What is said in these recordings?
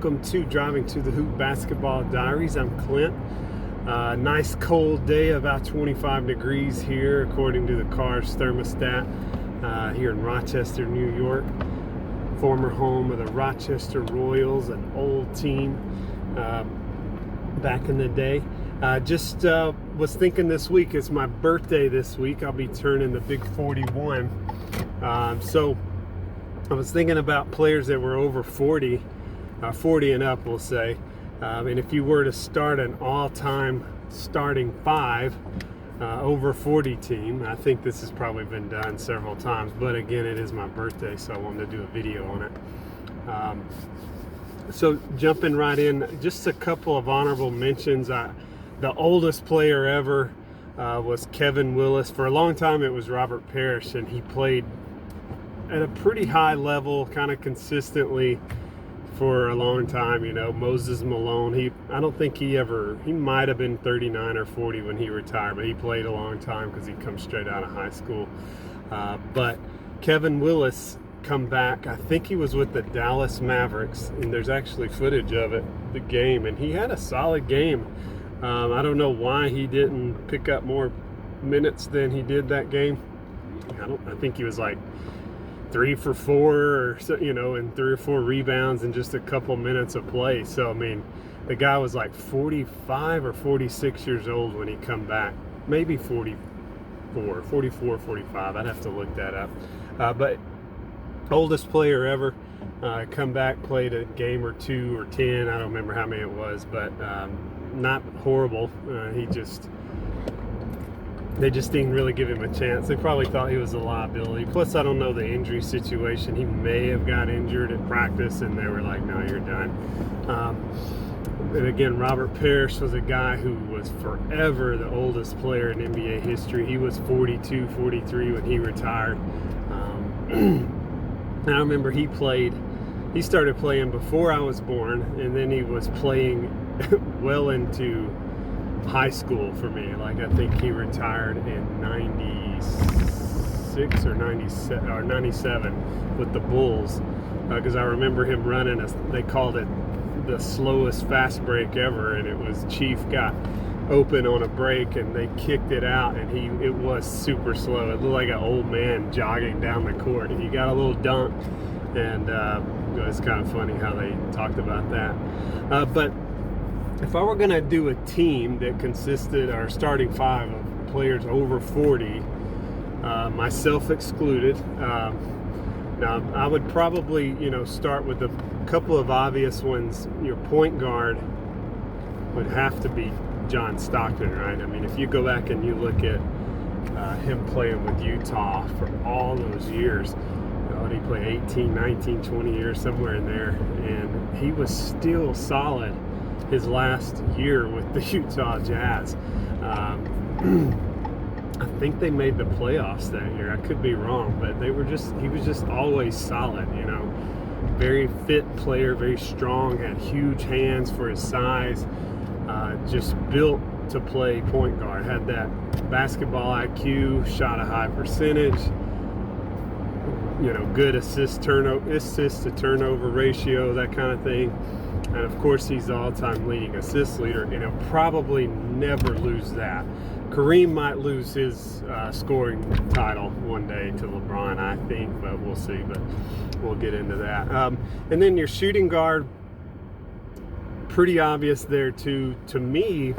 welcome to Driving to the Hoop Basketball Diaries. I'm Clint. Nice cold day, about 25 degrees here according to the car's thermostat here in Rochester, New York. Former home of the Rochester Royals, an old team back in the day. Just was thinking this week, it's my birthday this week. I'll be turning the big 41. So I was thinking about players that were over 40 and up, we'll say. And if you were to start an all-time starting five over 40 team, I think this has probably been done several times. But again, it is my birthday, so I wanted to do a video on it. So jumping right in, just a couple of honorable mentions. The oldest player ever was Kevin Willis. For a long time, it was Robert Parrish, and he played at a pretty high level, kind of consistently for a long time. You know, Moses Malone, I don't think he might have been 39 or 40 when he retired, but he played a long time because he comes straight out of high school. But Kevin Willis come back, I think he was with the Dallas Mavericks, and there's actually footage of it, the game, and he had a solid game. I don't know why he didn't pick up more minutes than he did that game. I think he was like 3 for 4 or so, you know, and 3 or 4 rebounds in just a couple minutes of play. So I mean, the guy was like 45 or 46 years old when he come back, maybe 44, 45. I'd have to look that up. But oldest player ever come back, played a game or 2 or 10. I don't remember how many it was, but not horrible. They just didn't really give him a chance. They probably thought he was a liability. Plus, I don't know the injury situation. He may have got injured at practice, and they were like, no, you're done. And again, Robert Parrish was a guy who was forever the oldest player in NBA history. He was 42, 43 when he retired. And I remember he started playing before I was born, and then he was playing well into high school for me. Like, I think he retired in 96 or 97 with the Bulls, because I remember him running they called it the slowest fast break ever, and it was Chief got open on a break and they kicked it out, and it was super slow. It looked like an old man jogging down the court. He got a little dunk, and it's kind of funny how they talked about that. But if I were going to do a team that consisted, our starting five, of players over 40, myself excluded, now I would probably, start with a couple of obvious ones. Your point guard would have to be John Stockton, right? I mean, if you go back and you look at him playing with Utah for all those years, he played 18, 19, 20 years, somewhere in there, and he was still solid his last year with the Utah Jazz. I think they made the playoffs that year. I could be wrong, but he was just always solid, very fit player, very strong, had huge hands for his size, just built to play point guard, had that basketball IQ, shot a high percentage, good assist to turnover ratio, that kind of thing. And of course, he's the all-time leading assist leader, and he'll probably never lose that. Kareem might lose his scoring title one day to LeBron, I think, but we'll see. But we'll get into that. And then your shooting guard, pretty obvious there too. To me,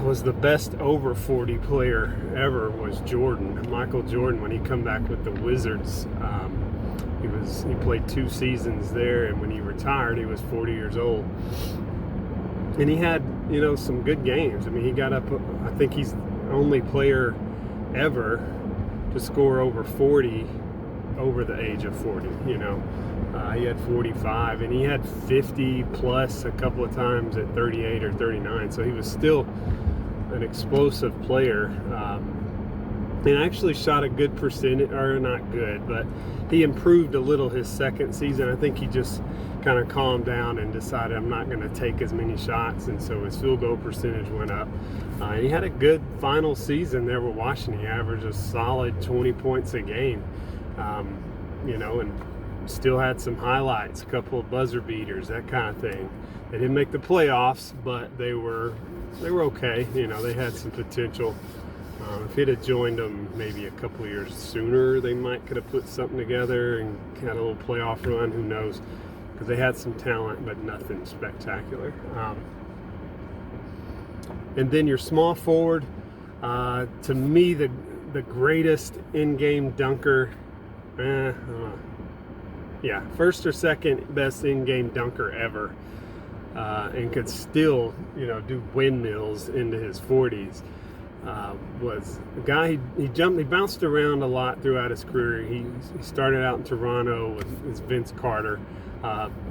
was the best over 40 player ever was Jordan, Michael Jordan, when he come back with the Wizards. He played 2 seasons there, and when he retired, he was 40 years old. And he had, some good games. I mean, he got up, I think he's the only player ever to score over 40 over the age of 40, He had 45, and he had 50 plus a couple of times at 38 or 39. So he was still an explosive player. And actually shot a good percentage, or not good, but he improved a little his second season. I think he just kind of calmed down and decided, I'm not going to take as many shots, and so his field goal percentage went up. And he had a good final season there with Washington. He averaged a solid 20 points a game, and still had some highlights, a couple of buzzer beaters, that kind of thing. They didn't make the playoffs, but they were okay. You know, they had some potential. If he'd have joined them maybe a couple of years sooner, they might could have put something together and had a little playoff run. Who knows? Because they had some talent, but nothing spectacular. And then your small forward, to me, the greatest in-game dunker. First or second best in-game dunker ever, and could still, you know, do windmills into his 40s. Was a guy, he bounced around a lot throughout his career. He started out in Toronto with Vince Carter,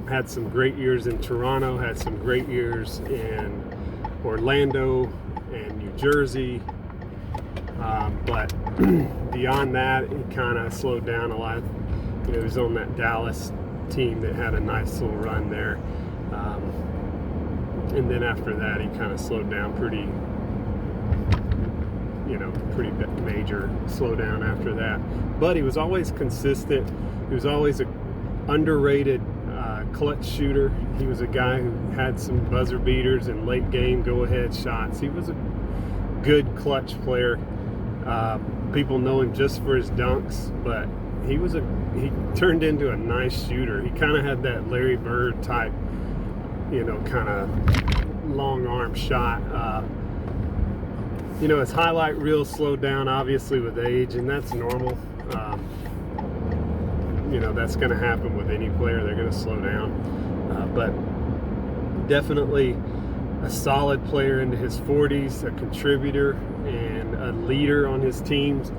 had some great years in Toronto, had some great years in Orlando and New Jersey, but beyond that, he kind of slowed down a lot. You know, he was on that Dallas team that had a nice little run there, and then after that, he kind of slowed down pretty major slowdown after that. But he was always consistent. He was always an underrated clutch shooter. He was a guy who had some buzzer beaters and late game go-ahead shots. He was a good clutch player. People know him just for his dunks, but he turned into a nice shooter. He kind of had that Larry Bird type, you know, kind of long arm shot. You know, his highlight reel slowed down obviously with age, and that's normal. You know, that's going to happen with any player. They're going to slow down. But definitely a solid player into his 40s, a contributor and a leader on his teams.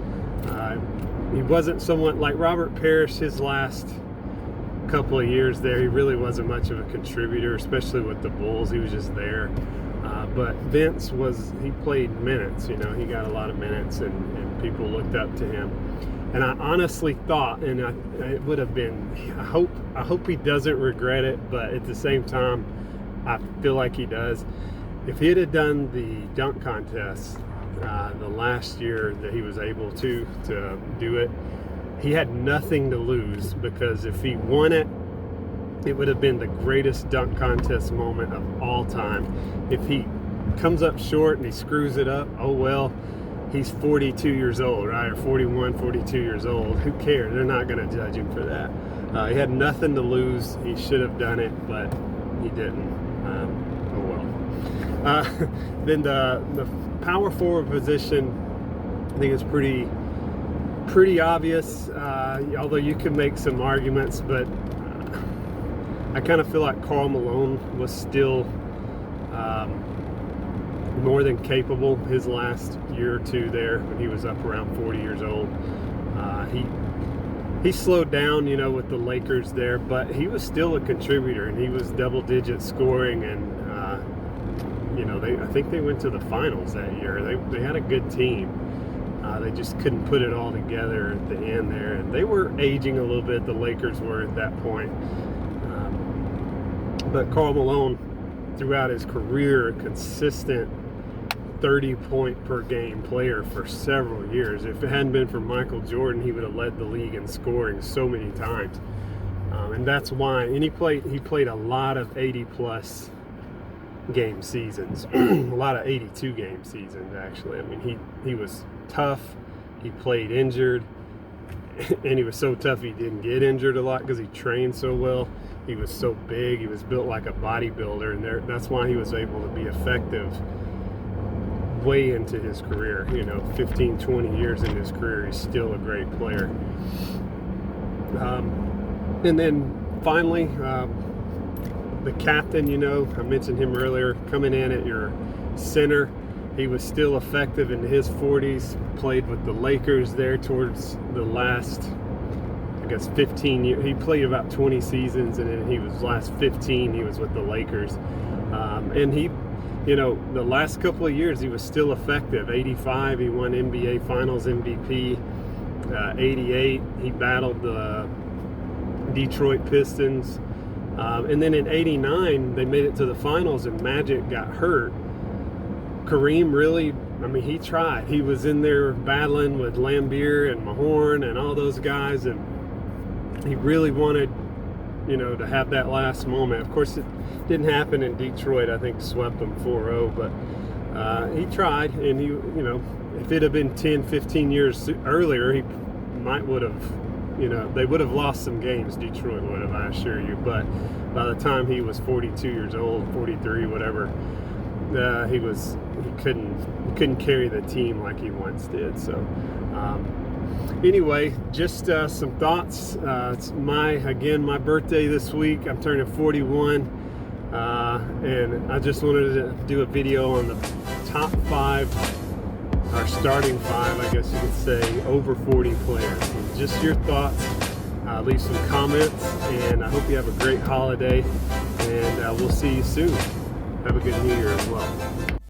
He wasn't somewhat like Robert Parrish his last couple of years there. He really wasn't much of a contributor, especially with the Bulls. He was just there. But Vince he played minutes, you know, he got a lot of minutes, and people looked up to him. And I honestly thought, and it would have been, I hope he doesn't regret it, but at the same time, I feel like he does. If he had done the dunk contest the last year that he was able to do it, he had nothing to lose, because if he won it, it would have been the greatest dunk contest moment of all time. If he comes up short and he screws it up, oh well, he's 42 years old, right? Or 41, 42 years old. Who cares? They're not going to judge him for that. He had nothing to lose. He should have done it, but he didn't. Oh well. Then the power forward position, I think it's pretty obvious, although you can make some arguments, but I kind of feel like Karl Malone was still more than capable his last year or two there when he was up around 40 years old. He slowed down, you know, with the Lakers there, but he was still a contributor, and he was double-digit scoring, and you know, I think they went to the finals that year. They had a good team. They just couldn't put it all together at the end there, and they were aging a little bit. The Lakers were at that point. But Karl Malone, throughout his career, a consistent 30-point per game player for several years. If it hadn't been for Michael Jordan, he would have led the league in scoring so many times. And that's why, and he played a lot of 80-plus game seasons, a lot of 82 game seasons actually. I mean, he was tough. He played injured, and he was so tough he didn't get injured a lot because he trained so well. He was so big. He was built like a bodybuilder, and that's why he was able to be effective way into his career. You know, 15, 20 years in his career, he's still a great player. And then finally, the captain, you know, I mentioned him earlier, coming in at your center. He was still effective in his 40s, played with the Lakers there towards the last, I guess, 15 years. He played about 20 seasons, and then last 15, he was with the Lakers. And he, you know, the last couple of years, he was still effective. 85, he won NBA Finals MVP. 88, he battled the Detroit Pistons. And then in 89, they made it to the finals, and Magic got hurt. Kareem really, I mean, he tried. He was in there battling with Lambeer and Mahorn and all those guys, and he really wanted, to have that last moment. Of course, it didn't happen in Detroit. I think swept them 4-0, but he tried, and if it had been 10, 15 years earlier, he would have, they would have lost some games. Detroit would have, I assure you. But by the time he was 42 years old, 43, whatever, he couldn't carry the team like he once did. So anyway, just some thoughts. It's my birthday this week. I'm turning 41, and I just wanted to do a video on the top 5, our starting 5, I guess you could say, over 40 players. And just your thoughts. Leave some comments, and I hope you have a great holiday, and we'll see you soon. Have a good New Year as well.